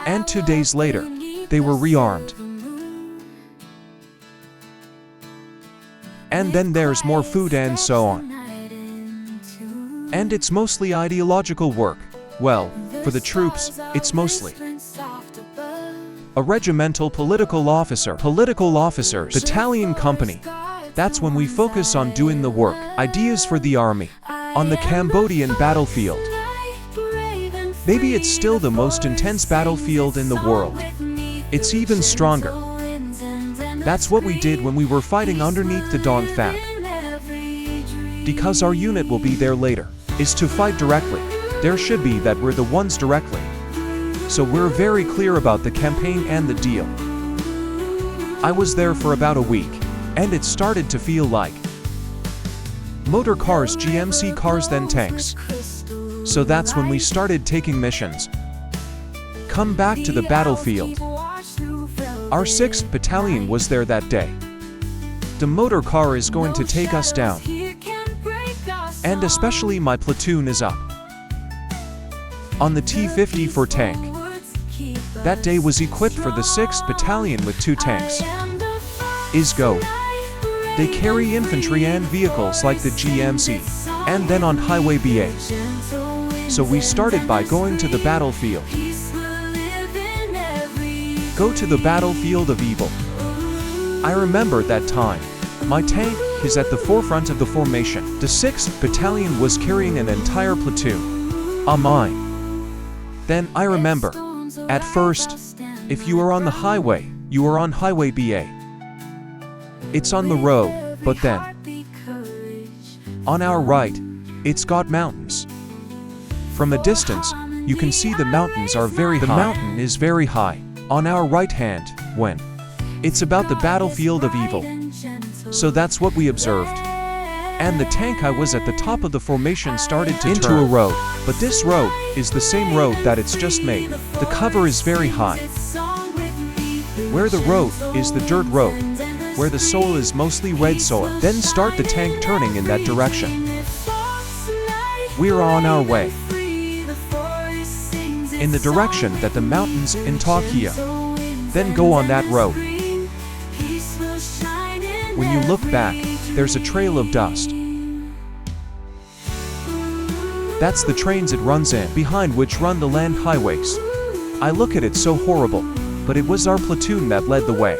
And 2 days later, they were rearmed. And then there's more food and so on. And it's mostly ideological work. Well, for the troops, it's mostly a regimental political officers, battalion company. That's when we focus on doing the work. Ideas for the army. On the Cambodian battlefield. Maybe it's still the most intense battlefield in the world. It's even stronger. That's what we did when we were fighting underneath the Dong Phap. Because our unit will be there later, is to fight directly. There should be that we're the ones directly. So we're very clear about the campaign and the deal. I was there for about a week, and it started to feel like motor cars, GMC cars, then tanks. So that's when we started taking missions. Come back to the battlefield. Our 6th battalion was there that day. The motor car is going to take us down. And especially my platoon is up on the T-54 tank. That day was equipped for the 6th battalion with 2 tanks. Is go. They carry infantry and vehicles like the GMC, and then on Highway BA. So we started by going to the battlefield. Go to the battlefield of evil. I remember that time. My tank is at the forefront of the formation. The 6th battalion was carrying an entire platoon. Mine. Then I remember, at first, if you are on the highway, you are on Highway BA. It's on the road, but then, on our right, it's got mountains. From a distance, you can see the mountains are very high. The mountain is very high. On our right hand, when it's about the battlefield of evil. So that's what we observed. And the tank I was at the top of the formation started to turn into a road. But this road is the same road that it's just made. The cover is very high. Where the road is the dirt road, where the soil is mostly red soil. Then start the tank turning in that direction. We're on our way in the direction that the mountains in Tokyo. Then go on that road. When you look back, there's a trail of dust. That's the trains it runs in, behind which run the land highways. I look at it so horrible, but it was our platoon that led the way.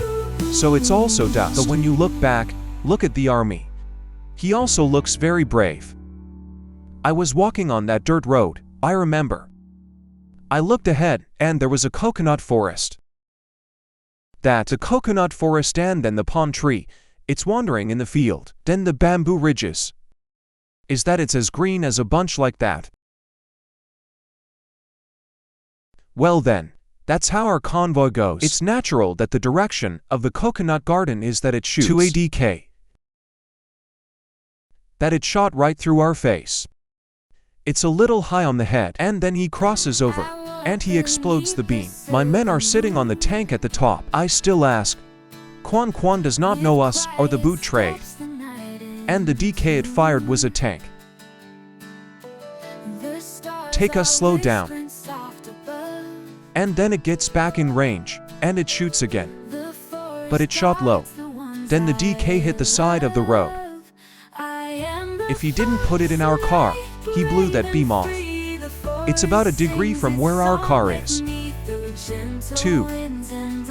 So it's also dust. But when you look back, look at the army. He also looks very brave. I was walking on that dirt road, I remember. I looked ahead, and there was a coconut forest. That's a coconut forest, and then the palm tree. It's wandering in the field. Then the bamboo ridges. Is that it's as green as a bunch like that? Well then, that's how our convoy goes. It's natural that the direction of the coconut garden is that it shoots 2 ADK. That it shot right through our face. It's a little high on the head, and then he crosses over, and he explodes the beam. My men are sitting on the tank at the top. I still ask, Quan does not know us or the boot trade. And the DK it fired was a tank. Take us slow down. And then it gets back in range, and it shoots again. But it shot low. Then the DK hit the side of the road. If he didn't put it in our car, he blew that beam off. It's about a degree from where our car is. 2,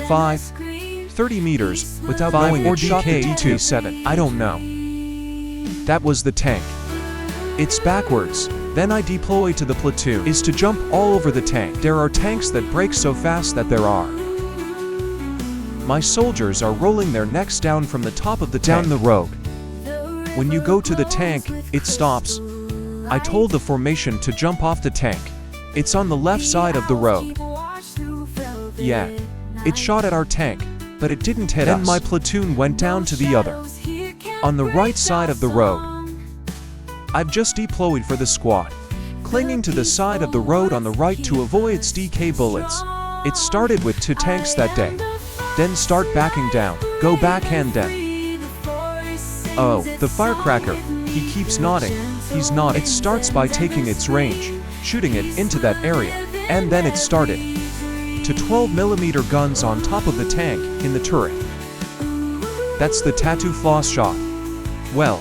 5, 30 meters, without knowing it shot the DK-7. I don't know. That was the tank. It's backwards. Then I deploy to the platoon. Is to jump all over the tank. There are tanks that break so fast that there are. My soldiers are rolling their necks down from the top of the tank. Down the road. When you go to the tank, it stops. I told the formation to jump off the tank. It's on the left side of the road. Yeah. It shot at our tank, but it didn't hit us. Then my platoon went down to the other. On the right side of the road. I've just deployed for the squad. Clinging to the side of the road on the right to avoid DK bullets. It started with 2 tanks that day. Then start backing down. Go back and then. Oh, the firecracker. He keeps nodding. He's nodding. It starts by taking its range, shooting it into that area. And then it started to 12mm guns on top of the tank in the turret. That's the tattoo floss shot. Well,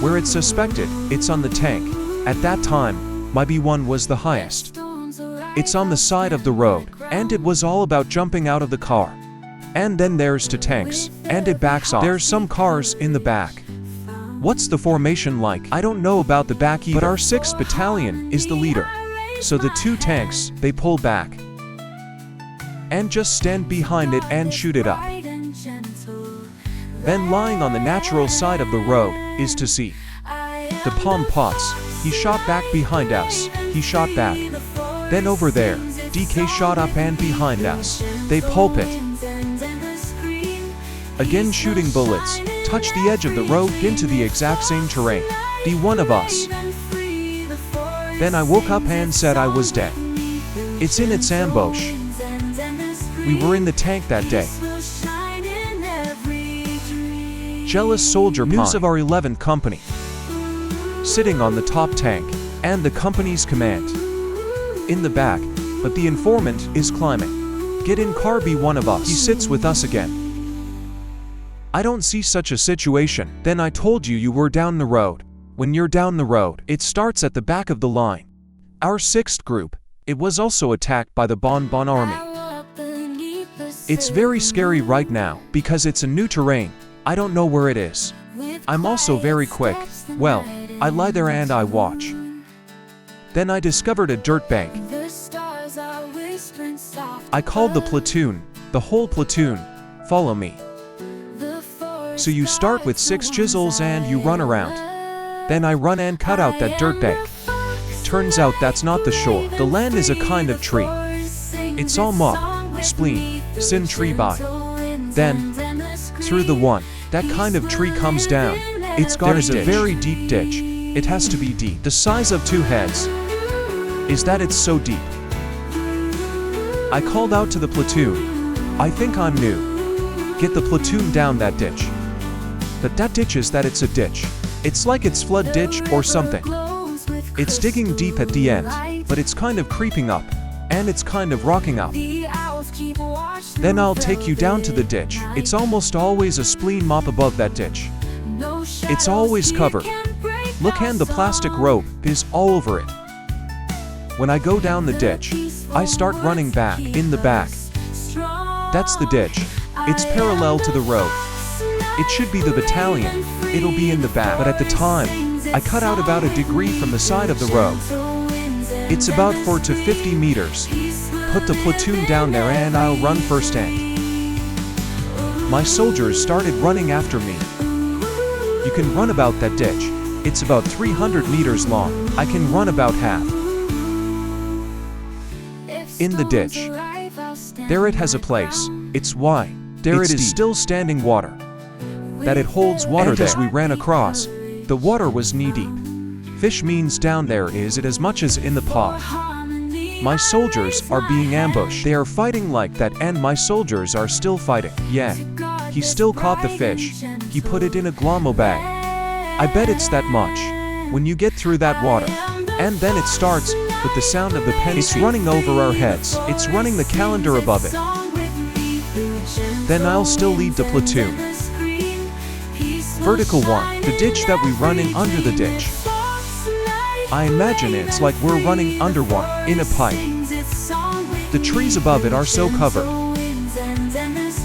where it's suspected, it's on the tank. At that time, my B1 was the highest. It's on the side of the road, and it was all about jumping out of the car. And then there's two tanks, and it backs off. There's some cars in the back. What's the formation like? I don't know about the back either, but our 6th battalion is the leader. So the two tanks, they pull back and just stand behind it and shoot it up. Then lying on the natural side of the road is to see the Pol Pots. He shot back behind us. He shot back. Then over there, DK shot up and behind us. They pulp it. Again shooting bullets, touch the edge of the road into the exact same terrain. The one of us. Then I woke up and said I was dead. It's in its ambush. We were in the tank that day. Jealous soldier news of our 11th company. Sitting on the top tank, and the company's command. In the back, but the informant is climbing. Get in car, be one of us. He sits with us again. I don't see such a situation. Then I told you you were down the road. When you're down the road, it starts at the back of the line. Our 6th group, it was also attacked by the Bon Bon army. It's very scary right now, because it's a new terrain. I don't know where it is. I'm also very quick. Well, I lie there and I watch. Then I discovered a dirt bank. I called the platoon, the whole platoon, follow me. So you start with 6 chisels and you run around. Then I run and cut out that dirt bank. Turns out that's not the shore. The land is a kind of tree. It's all mop, spleen, sin tree by. Then, through the one, that kind of tree comes down. It's got a very deep ditch. It has to be deep. The size of 2 heads. Is that it's so deep. I called out to the platoon. I think I'm new. Get the platoon down that ditch. But that ditch is that it's a ditch. It's like it's flood ditch or something. It's digging deep at the end, but it's kind of creeping up, and it's kind of rocking up. Then I'll take you down to the ditch. It's almost always a spleen mop above that ditch. It's always covered. Look, and the plastic rope is all over it. When I go down the ditch, I start running back in the back. That's the ditch. It's parallel to the road. It should be the battalion. It'll be in the back. But at the time, I cut out about a degree from the side of the road. It's about 4 to 50 meters. Put the platoon down there and I'll run first and. My soldiers started running after me. You can run about that ditch. It's about 300 meters long. I can run about half. In the ditch. There it has a place. It's wide. There it is, still standing water. That it holds water there. As we ran across, the water was knee-deep. Fish means down there is it as much as in the pot. My soldiers are being ambushed. They are fighting like that and my soldiers are still fighting. Yeah. He still caught the fish. He put it in a glomo bag. I bet it's that much. When you get through that water. And then it starts with the sound of the pen. It's running over our heads. It's running the calendar above it. Then I'll still lead the platoon. Vertical one, the ditch that we run in under the ditch. I imagine it's like we're running under one, in a pipe. The trees above it are so covered.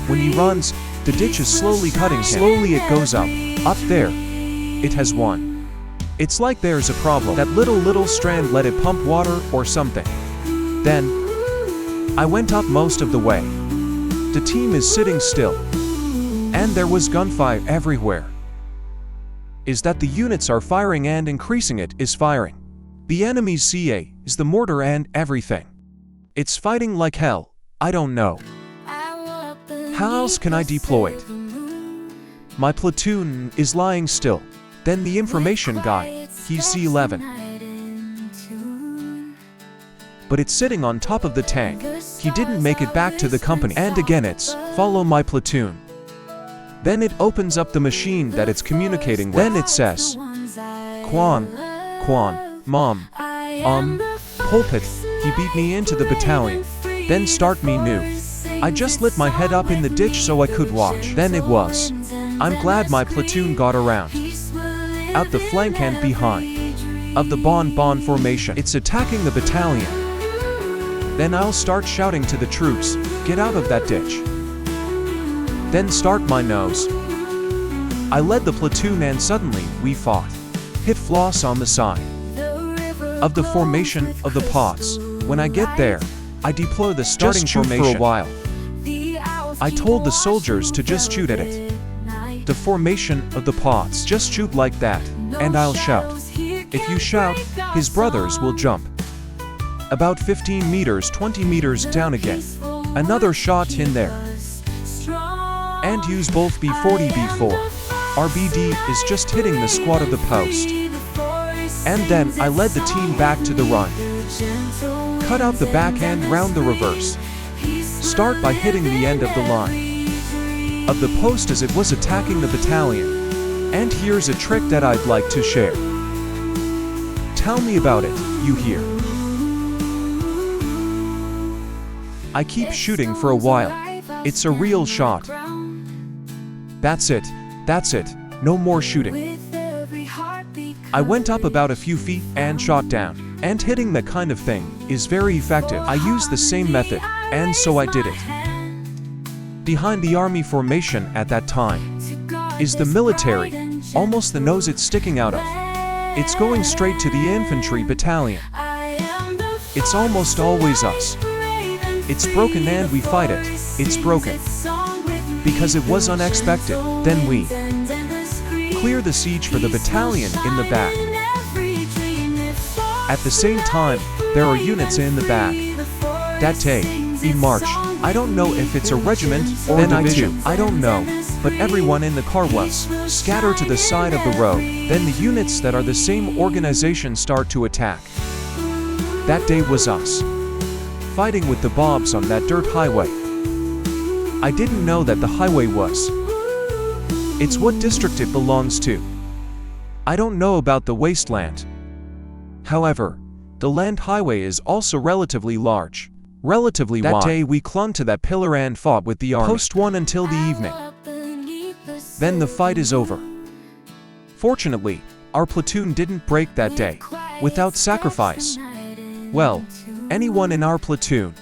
When he runs, the ditch is slowly cutting him. Slowly it goes up there. It has one. It's like there's a problem. That little strand let it pump water or something. Then, I went up most of the way. The team is sitting still. And there was gunfire everywhere. Is that the units are firing and increasing it is firing. The enemy's CA is the mortar and everything. It's fighting like hell. I don't know. How else can I deploy it? My platoon is lying still. Then the information guy, he's C11. But it's sitting on top of the tank. He didn't make it back to the company. And again it's, follow my platoon. Then it opens up the machine that it's communicating with. Then it says, Quan, Mom, Pol Pot, he beat me into the battalion. Then start me new. I just lit my head up in the ditch so I could watch. Then it was. I'm glad my platoon got around. Out the flank and behind. Of the Bon formation. It's attacking the battalion. Then I'll start shouting to the troops, get out of that ditch. Then start my nose. I led the platoon and suddenly we fought. Hit floss on the side. Of the formation of the pots. When I get there, I deploy the starting formation for a while. I told the soldiers to just shoot at it. The formation of the pots, just shoot like that, and I'll shout. If you shout, his brothers will jump. About 15 meters, 20 meters down again. Another shot in there. And use both B40, B4. RBD is just hitting the squat of the post. And then I led the team back to the run. Cut out the backhand round the reverse. Start by hitting the end of the line of the post as it was attacking the battalion. And here's a trick that I'd like to share. Tell me about it, you hear. I keep shooting for a while. It's a real shot. That's it, no more shooting. I went up about a few feet and shot down. And hitting that kind of thing is very effective. I used the same method, and so I did it. Behind the army formation at that time is the military, almost the nose it's sticking out of. It's going straight to the infantry battalion. It's almost always us. It's broken and we fight it. It's broken. Because it was unexpected, then we clear the siege for the battalion in the back. At the same time, there are units in the back. That day, in March, I don't know if it's a regiment or a division, I don't know, but everyone in the car was scattered to the side of the road. Then the units that are the same organization start to attack. That day was us, fighting with the Bobs on that dirt highway. I didn't know that the highway was. It's what district it belongs to. I don't know about the wasteland. However, the land highway is also relatively large. Relatively wide. That day we clung to that pillar and fought with the army. Post 1 until the evening. Then the fight is over. Fortunately, our platoon didn't break that day, without sacrifice. Well, anyone in our platoon.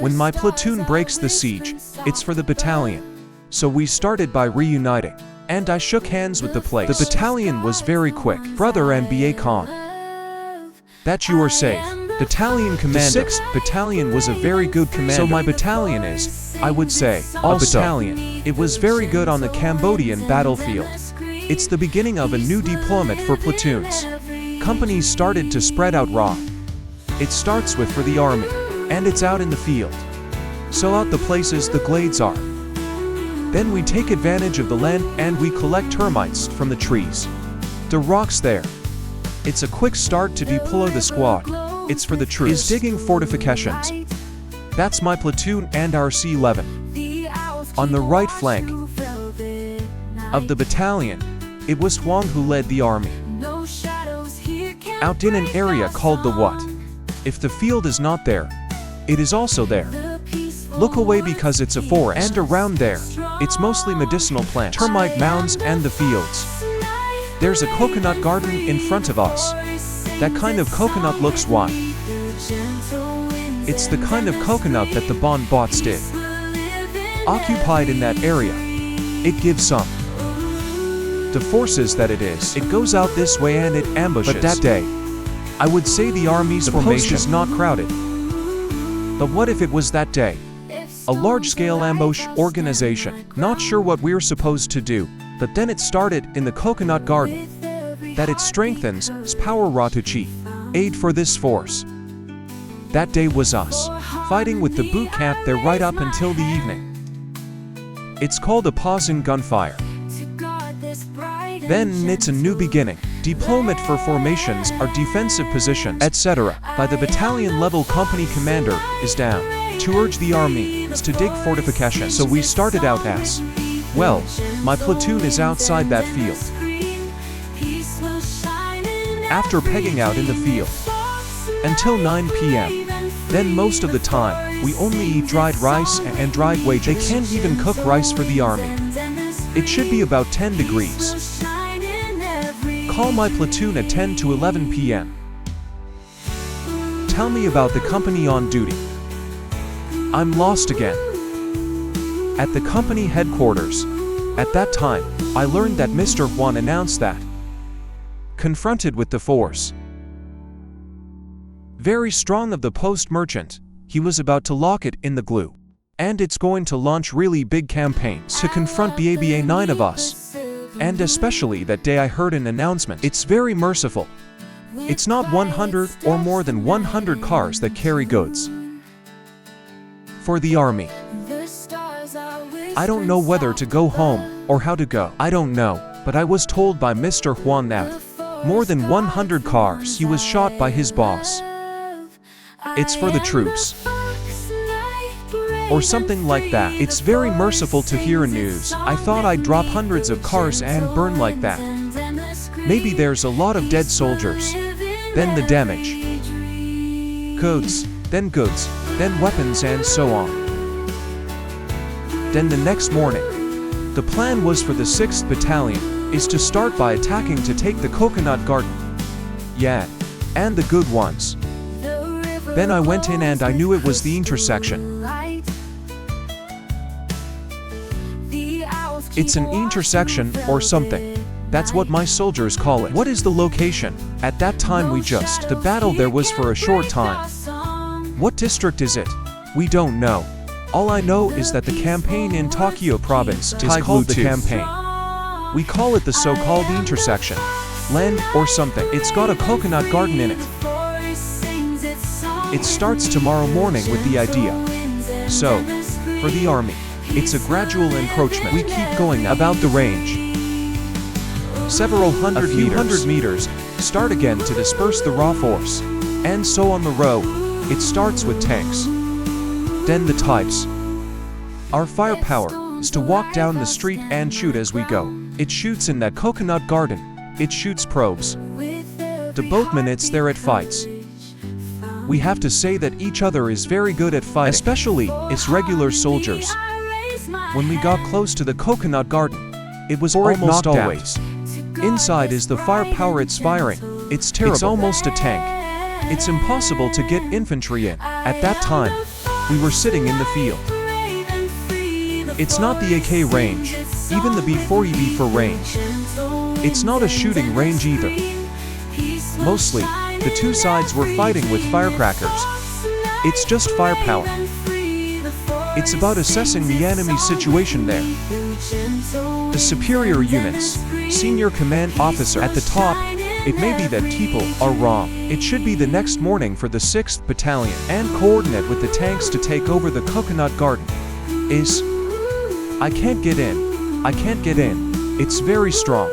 When my platoon breaks the siege, it's for the battalion. So we started by reuniting. And I shook hands with the place. The battalion was very quick. Brother and B.A. Khan. That you are safe. Battalion commander. The 6th battalion was a very good commander. So my battalion is, I would say, also, a battalion. It was very good on the Cambodian battlefield. It's the beginning of a new deployment for platoons. Companies started to spread out raw. It starts with for the army, and it's out in the field. So out the places the glades are. Then we take advantage of the land and we collect termites from the trees. The rocks there. It's a quick start to deploy the squad. It's for the troops. Is digging fortifications. That's my platoon and our C-11. On the right flank of the battalion, it was Huang who led the army. Out in an area called the what? If the field is not there, it is also there. Look away because it's a forest. And around there, it's mostly medicinal plants, termite mounds and the fields. There's a coconut garden in front of us. That kind of coconut looks white. It's the kind of coconut that the Bon bots did. Occupied in that area. It gives some. The forces that it is. It goes out this way and it ambushes. But that day, I would say the army's formation is not crowded. But what if it was that day? A large-scale ambush organization. Not sure what we're supposed to do, but then it started in the coconut garden. That it strengthens its power raw to chi. Aid for this force. That day was us, fighting with the boot camp there right up until the evening. It's called a pause in gunfire. Then it's a new beginning. Deployment for formations are defensive positions, etc. By the battalion level company commander is down to urge the army to dig fortifications. So we started out as, well, my platoon is outside that field. After pegging out in the field until 9 p.m., Then most of the time, we only eat dried rice and dried wages. They can't even cook rice for the army. It should be about 10 degrees. Call my platoon at 10 to 11 p.m. Tell me about the company on duty. I'm lost again. At the company headquarters. At that time, I learned that Mr. Juan announced that. Confronted with the force. Very strong of the post merchant, he was about to lock it in the glue. And it's going to launch really big campaigns to confront BABA 9 of us. And especially that day I heard an announcement. It's very merciful. It's not 100 or more than 100 cars that carry goods. For the army. I don't know whether to go home or how to go. I don't know, but I was told by Mr. Juan that more than 100 cars. He was shot by his boss. It's for the troops. Or something like that. It's very merciful to hear news. I thought I'd drop hundreds of cars and burn like that. Maybe there's a lot of dead soldiers. Then the damage. Goods, then weapons and so on. Then the next morning, the plan was for the 6th Battalion is to start by attacking to take the coconut garden. Yeah, and the good ones. Then I went in and I knew it was the intersection. It's an intersection or something. That's what my soldiers call it. What is the location? At that time the battle there was for a short time. What district is it? We don't know. All I know is that the campaign in Tokyo province is called the campaign. We call it the so-called intersection. Land or something. It's got a coconut garden in it. It starts tomorrow morning with the idea. So, for the army, it's a gradual encroachment. We keep going about the range. Several hundred meters, start again to disperse the raw force. And so on the road, it starts with tanks. Then the types. Our firepower is to walk down the street and shoot as we go. It shoots in that coconut garden. It shoots probes. The boatman it's there at fights. We have to say that each other is very good at fighting. Especially, it's regular soldiers. When we got close to the coconut garden, it was almost always. Inside is the firepower it's firing. It's terrible. It's almost a tank. It's impossible to get infantry in. At that time, we were sitting in the field. It's not the AK range, even the B4EB for range. It's not a shooting range either. Mostly, the two sides were fighting with firecrackers. It's just firepower. It's about assessing the enemy situation there. The superior units, senior command officer at the top, it may be that people are wrong. It should be the next morning for the 6th Battalion and coordinate with the tanks to take over the coconut garden. I can't get in. I can't get in. It's very strong.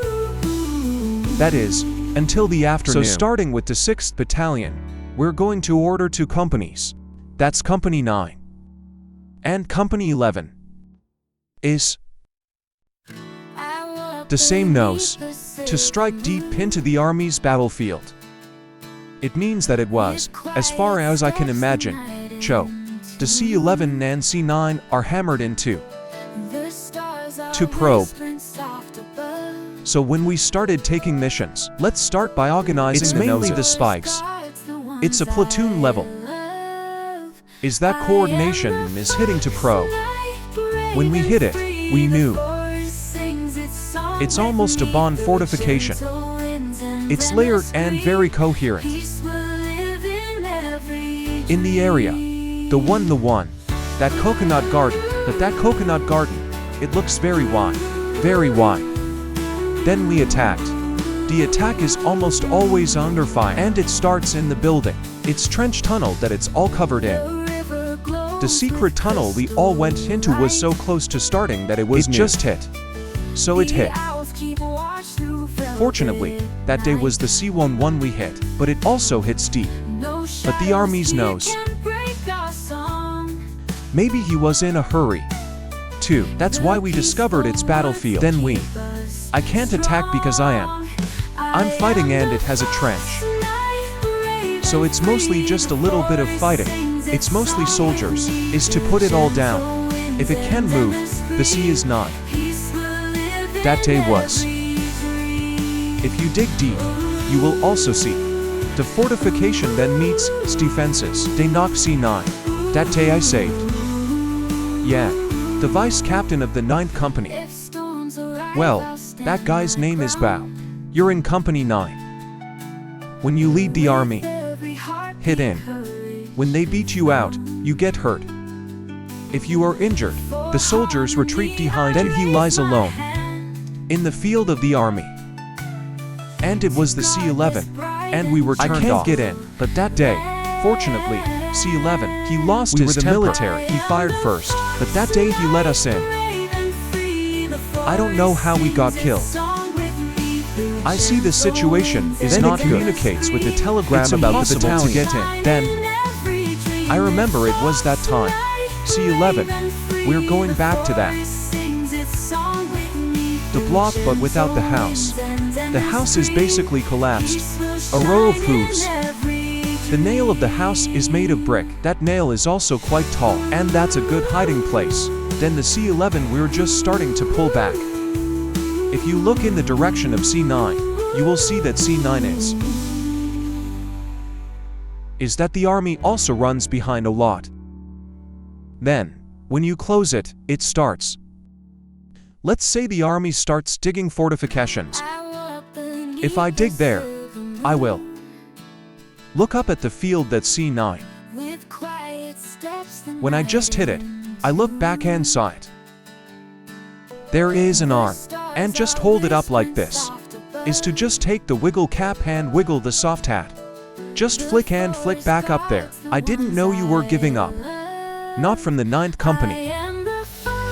That is, until the afternoon. So starting with the 6th Battalion, we're going to order 2 companies. That's Company 9. And Company 11. The same nose. To strike deep into the Army's battlefield. It means that it was, as far as I can imagine, the C-11 and C-9 are hammered into to probe. So when we started taking missions, let's start by organizing the noses. It's mainly the spikes. It's a platoon level. Is that coordination is hitting to probe. When we hit it, we knew. It's almost a bond fortification. It's layered and very coherent. In the area, the one, that coconut garden, but that coconut garden, it looks very wide. Then we attacked. The attack is almost always under fire, and it starts in the building. It's trench tunnel that it's all covered in. The secret tunnel we all went into was so close to starting that it just hit. So it hit. Fortunately, that day was the C-11 we hit, but it also hits deep. But the Army's knows. Maybe he was in a hurry. 2. That's why we discovered its battlefield. Then I can't attack because I'm fighting and it has a trench. So it's mostly just a little bit of fighting. it's mostly soldiers, is to put it all down. If it can move, the sea is not. That day was. If you dig deep, you will also see. The fortification then meets defenses. They knock C9. That day I saved. Yeah, the vice captain of the 9th company. Well, that guy's name is Bao. You're in company 9. When you lead the army, hit in. When they beat you out, you get hurt. If you are injured, the soldiers retreat behind you. Then he lies alone in the field of the army. And it was the C11, and we were turned off. I can't get in, but that day, fortunately, C11, he lost his temper. Military. He fired first, but that day he let us in. I don't know how we got killed. I see the situation is not good. Then it communicates with the telegram about the battalion to get in. Then, I remember it was that time. C11, we're going back to that. The block but without the house. The house is basically collapsed. A row of hooves. The nail of the house is made of brick. That nail is also quite tall, and that's a good hiding place. Then the C11 we're just starting to pull back. If you look in the direction of C9, you will see that C9 is that the army also runs behind a lot. Then, when you close it, it starts. Let's say the army starts digging fortifications. If I dig there, I will look up at the field that's C9. When I just hit it, I look back and saw it. There is an arm, and just hold it up like this, is to just take the wiggle cap and wiggle the soft hat. Just flick and flick back up there. I didn't know you were giving up. Not from the 9th company.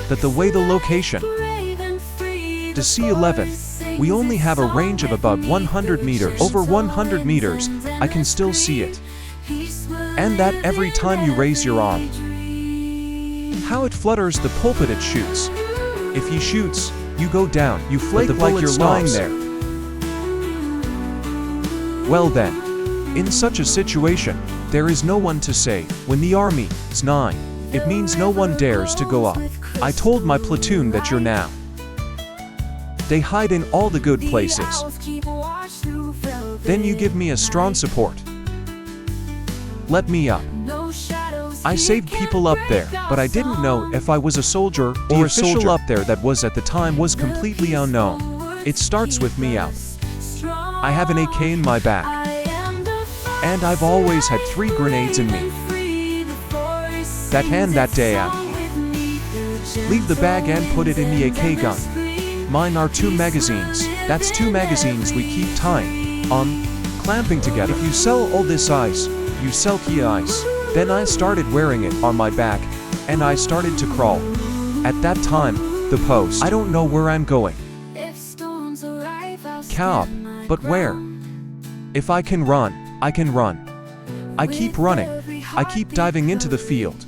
But the way the location. The C11, we only have a range of about 100 meters. Over 100 meters, I can still see it. And that every time you raise your arm. How it flutters the pulpit it shoots. If he shoots, you go down. You flake like you're lying there. Well then, in such a situation, there is no one to save. When the army is 9, it means no one dares to go up. I told my platoon that you're now. They hide in all the good places. Then you give me a strong support. Let me up. I saved people up there, but I didn't know if I was a soldier or a official up there. That was at the time was completely unknown. It starts with me out. I have an AK in my back. And I've always had 3 grenades in me. That hand that day out. Leave the bag and put it in the AK gun. Mine are 2 magazines. That's 2 magazines we keep tying, clamping together. If you sell all this ice, you sell key ice. Then I started wearing it on my back, and I started to crawl. At that time, the post. I don't know where I'm going. Cow, but where? If I can run, I can run. I keep running. I keep diving into the field.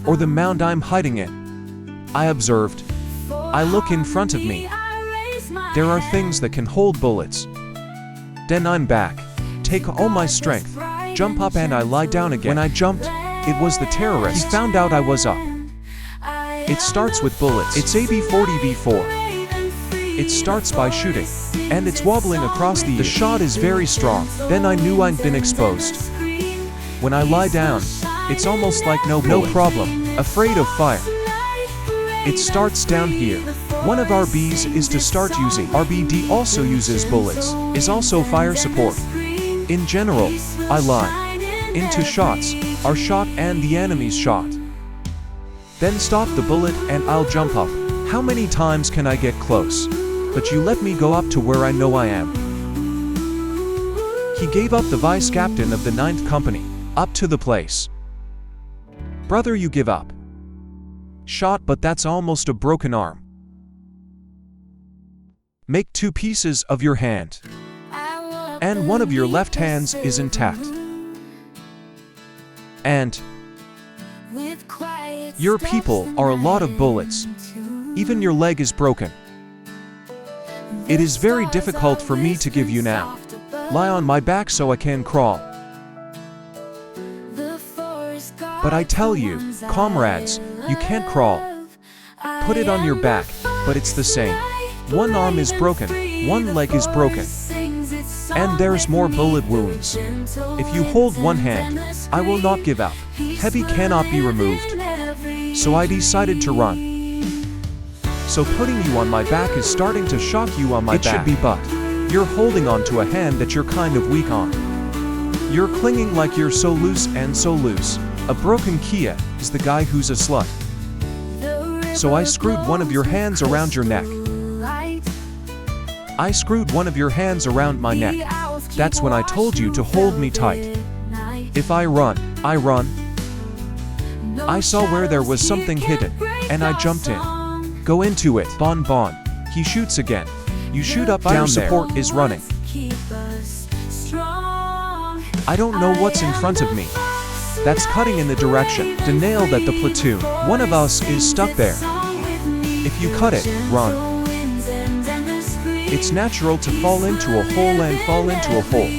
Or the mound I'm hiding in. I observed. I look in front of me. There are things that can hold bullets. Then I'm back. Take all my strength. Jump up and I lie down again. When I jumped, it was the terrorist. He found out I was up. It starts with bullets. It's AB-40B4. It starts by shooting, and it's wobbling across the shot is very strong. Then I knew I'd been exposed. When I lie down, it's almost like no problem, afraid of fire. It starts down here. One of our Bs is to start using. RBD also uses bullets, is also fire support. In general, I lie into shots, our shot and the enemy's shot. Then stop the bullet and I'll jump up. How many times can I get close? But you let me go up to where I know I am. He gave up the vice captain of the 9th company, up to the place. Brother, you give up. Shot, but that's almost a broken arm. Make 2 pieces of your hand. And one of your left hands is intact. And your people are a lot of bullets. Even your leg is broken. It is very difficult for me to give you now. Lie on my back so I can crawl. But I tell you, comrades, you can't crawl. Put it on your back, but it's the same. One arm is broken, one leg is broken. And there's more bullet wounds. If you hold one hand, I will not give up. Heavy cannot be removed. So I decided to run. So putting you on my back is starting to shock you on my back. It should be, but you're holding on to a hand that you're kind of weak on. You're clinging like you're so loose and so loose. A broken Kia is the guy who's a slut. So I screwed one of your hands around your neck. I screwed one of your hands around my neck. That's when I told you to hold me tight. If I run, I run. I saw where there was something hidden, and I jumped in. Go into it. Bon bon. He shoots again. You shoot up down there. Support is running. I don't know what's in front of me. That's cutting in the direction. Denial that the platoon, one of us, is stuck there. If you cut it, run. It's natural to fall into a hole and fall into a hole.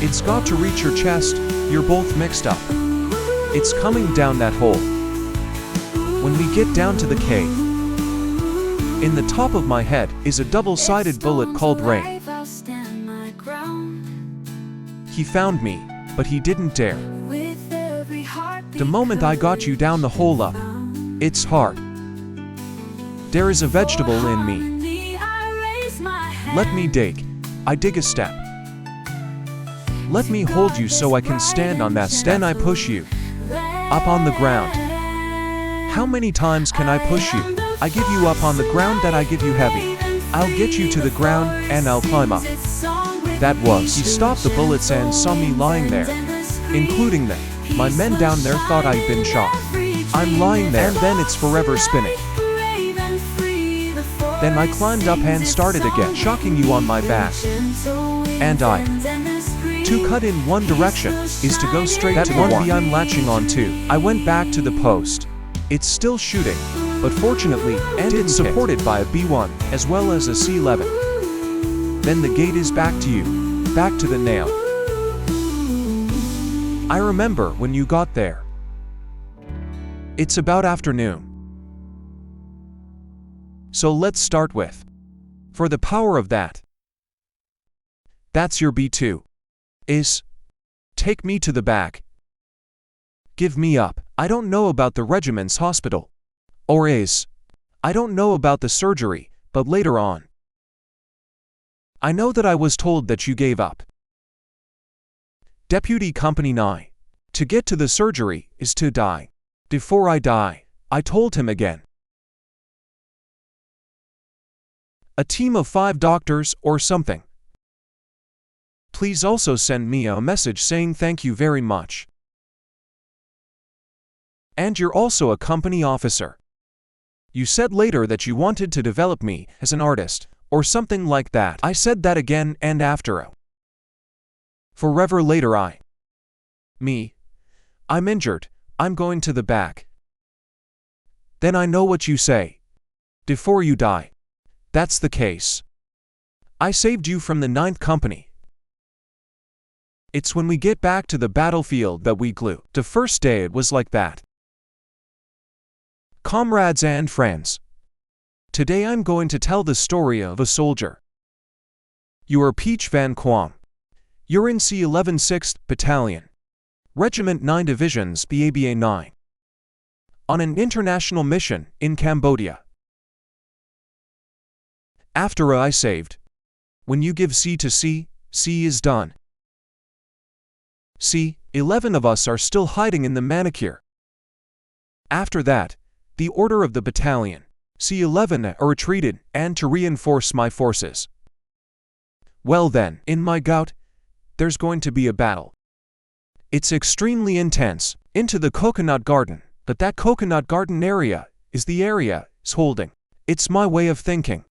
It's got to reach your chest. You're both mixed up. It's coming down that hole. When we get down to the cave, in the top of my head is a double-sided bullet called Rain. He found me, but he didn't dare. The moment I got you down the hole up, it's hard. There is a vegetable in me. Let me dig. I dig a step. Let me hold you so I can stand on that step. Then I push you up on the ground. How many times can I push you? I give you up on the ground, then I give you heavy. I'll get you to the ground and I'll climb up. That was. He stopped the bullets and saw me lying there, including them. My men down there thought I'd been shot. I'm lying there, and then it's forever spinning. Then I climbed up and started again, shocking you on my back. And to cut in one direction is to go straight to the one I'm latching on to. I went back to the post. It's still shooting, but fortunately, and it's supported by a B1 as well as a C11. Then the gate is back to you, back to the nail. I remember when you got there. It's about afternoon. So let's start with, for the power of that. That's your B2. Is, take me to the back. Give me up. I don't know about the regiment's hospital. Or is, I don't know about the surgery, but later on. I know that I was told that you gave up. Deputy Company 9. To get to the surgery is to die. Before I die, I told him again. A team of 5 doctors or something. Please also send me a message saying thank you very much. And you're also a company officer. You said later that you wanted to develop me as an artist, or something like that. I said that again and after a forever later I'm injured, I'm going to the back. Then I know what you say. Before you die. That's the case. I saved you from the 9th Company. It's when we get back to the battlefield that we glue. The first day it was like that. Comrades and friends. Today I'm going to tell the story of a soldier. You are Peach Van Quam. You're in C11 6th Battalion. Regiment 9 Divisions BABA 9. On an international mission in Cambodia. After I saved. When you give C to C, C is done. See, 11 of us are still hiding in the manicure. After that, the order of the battalion, C11 are retreated and to reinforce my forces. Well then, in my gout, there's going to be a battle. It's extremely intense, into the coconut garden, but that coconut garden area is the area is holding. It's my way of thinking.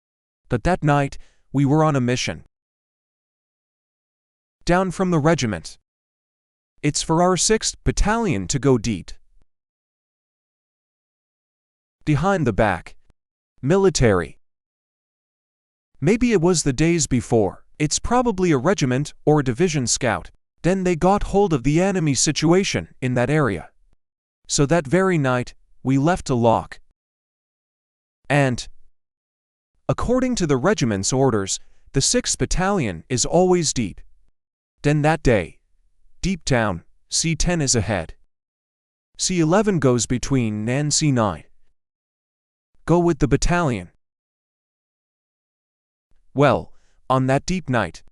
But that night, we were on a mission. Down from the regiment. It's for our 6th Battalion to go deep. Behind the back. Military. Maybe it was the days before. It's probably a regiment or a division scout. Then they got hold of the enemy situation in that area. So that very night, we left a lock. And, according to the regiment's orders, the 6th Battalion is always deep. Then that day, deep down, C10 is ahead. C11 goes between and C9. Go with the battalion. Well, on that deep night,